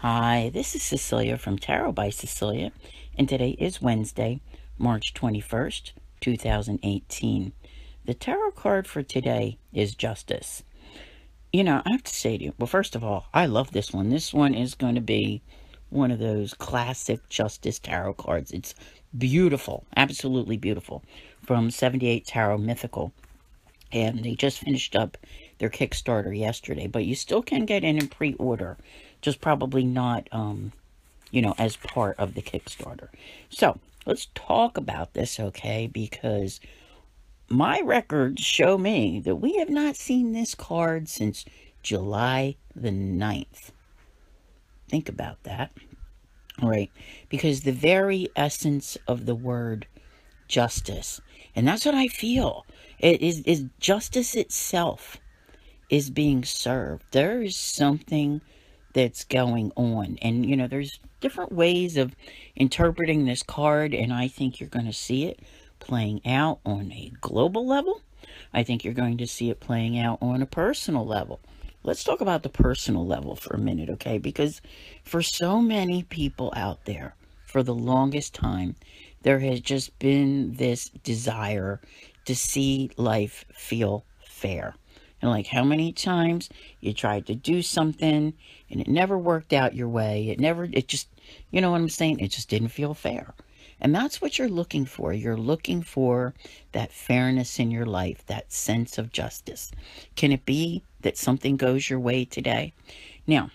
Hi, this is Cecelia from Tarot by Cecelia, and today is Wednesday, March 21st, 2018. The tarot card for today is Justice. I have to say to you, well, first of all, I love this one. This one is going to be one of those classic Justice tarot cards. It's beautiful, absolutely beautiful, from 78 Tarot Mythical. And they just finished up their Kickstarter yesterday, but you still can get in pre-order, just probably not, as part of the Kickstarter. So let's talk about this, okay? Because my records show me that we have not seen this card since July the 9th. Think about that. All right, because the very essence of the word justice, and that's what I feel, it is justice itself is being served. There is something that's going on, and there's different ways of interpreting this card, and I think you're going to see it playing out on a global level. I think you're going to see it playing out on a personal level. Let's talk about the personal level for a minute, okay? Because for so many people out there, for the longest time, there has just been this desire to see life feel fair. And like how many times you tried to do something and it never worked out your way. It just, you know what I'm saying? It just didn't feel fair. And that's what you're looking for. You're looking for that fairness in your life, that sense of justice. Can it be that something goes your way today? Now,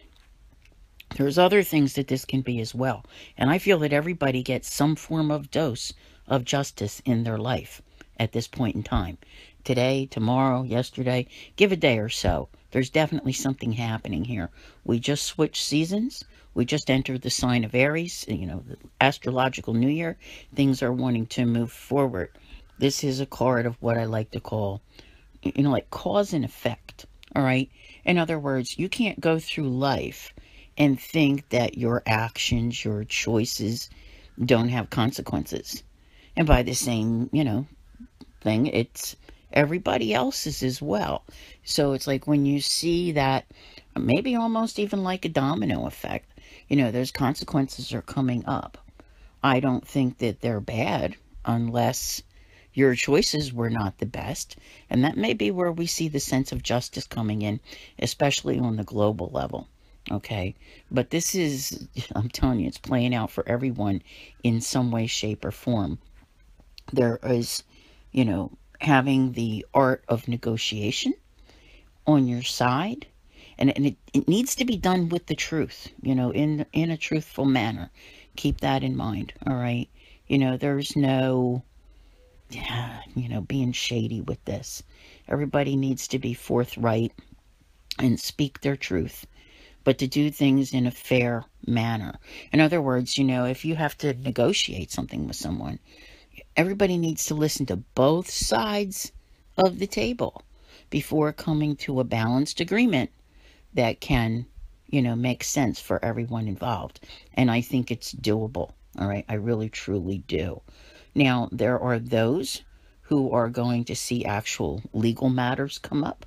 there's other things that this can be as well. And I feel that everybody gets some form of dose of justice in their life at this point in time. Today, tomorrow, yesterday, give a day or so. There's definitely something happening here. We just switched seasons. We just entered the sign of Aries, the astrological new year. Things are wanting to move forward. This is a card of what I like to call, like cause and effect, all right? In other words, you can't go through life and think that your actions, your choices don't have consequences. And by the same, thing, it's everybody else's as well. So it's like when you see that, maybe almost even like a domino effect, those consequences are coming up. I don't think that they're bad unless your choices were not the best. And that may be where we see the sense of justice coming in, especially on the global level. Okay, but this is, I'm telling you, it's playing out for everyone in some way, shape, or form. There is, having the art of negotiation on your side, and it needs to be done with the truth, in a truthful manner. Keep that in mind, all right? There's no, being shady with this. Everybody needs to be forthright and speak their truth, but to do things in a fair manner. In other words, if you have to negotiate something with someone, everybody needs to listen to both sides of the table before coming to a balanced agreement that can, make sense for everyone involved. And I think it's doable, all right? I really, truly do. Now, there are those who are going to see actual legal matters come up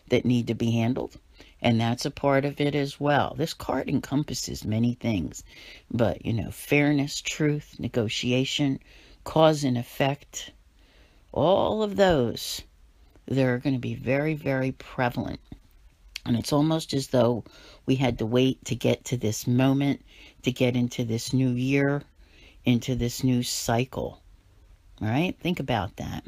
that need to be handled. And that's a part of it as well. This card encompasses many things. But, fairness, truth, negotiation, cause and effect, all of those, they're going to be very, very prevalent. And it's almost as though we had to wait to get to this moment, to get into this new year, into this new cycle. All right? Think about that.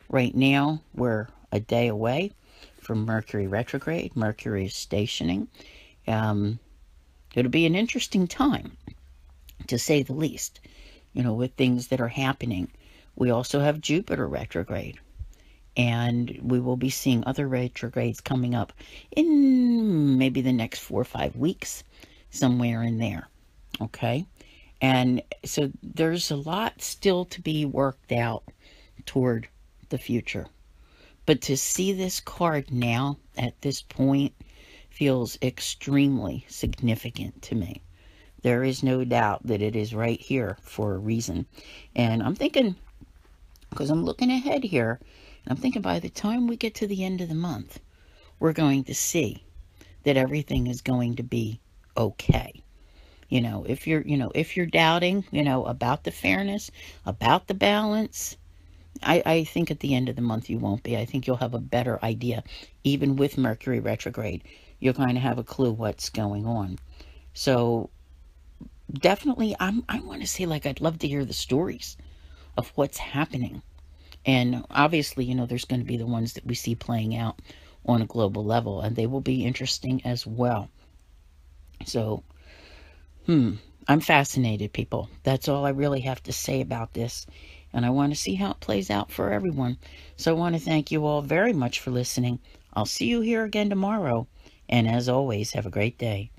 Right now, we're a day away from Mercury retrograde. Mercury is stationing. It'll be an interesting time, to say the least, with things that are happening. We also have Jupiter retrograde. And we will be seeing other retrogrades coming up in maybe the next 4 or 5 weeks, somewhere in there. Okay? And so there's a lot still to be worked out toward the future. But to see this card now, at this point, feels extremely significant to me. There is no doubt that it is right here for a reason. And I'm thinking, because I'm looking ahead here, and I'm thinking by the time we get to the end of the month, we're going to see that everything is going to be okay. If you're doubting, about the fairness, about the balance, I think at the end of the month you won't be. I think you'll have a better idea. Even with Mercury retrograde, you'll kind of have a clue what's going on. So definitely, I want to say, like, I'd love to hear the stories of what's happening. And obviously, there's going to be the ones that we see playing out on a global level, and they will be interesting as well. So, I'm fascinated, people. That's all I really have to say about this. And I want to see how it plays out for everyone. So I want to thank you all very much for listening. I'll see you here again tomorrow. And as always, have a great day.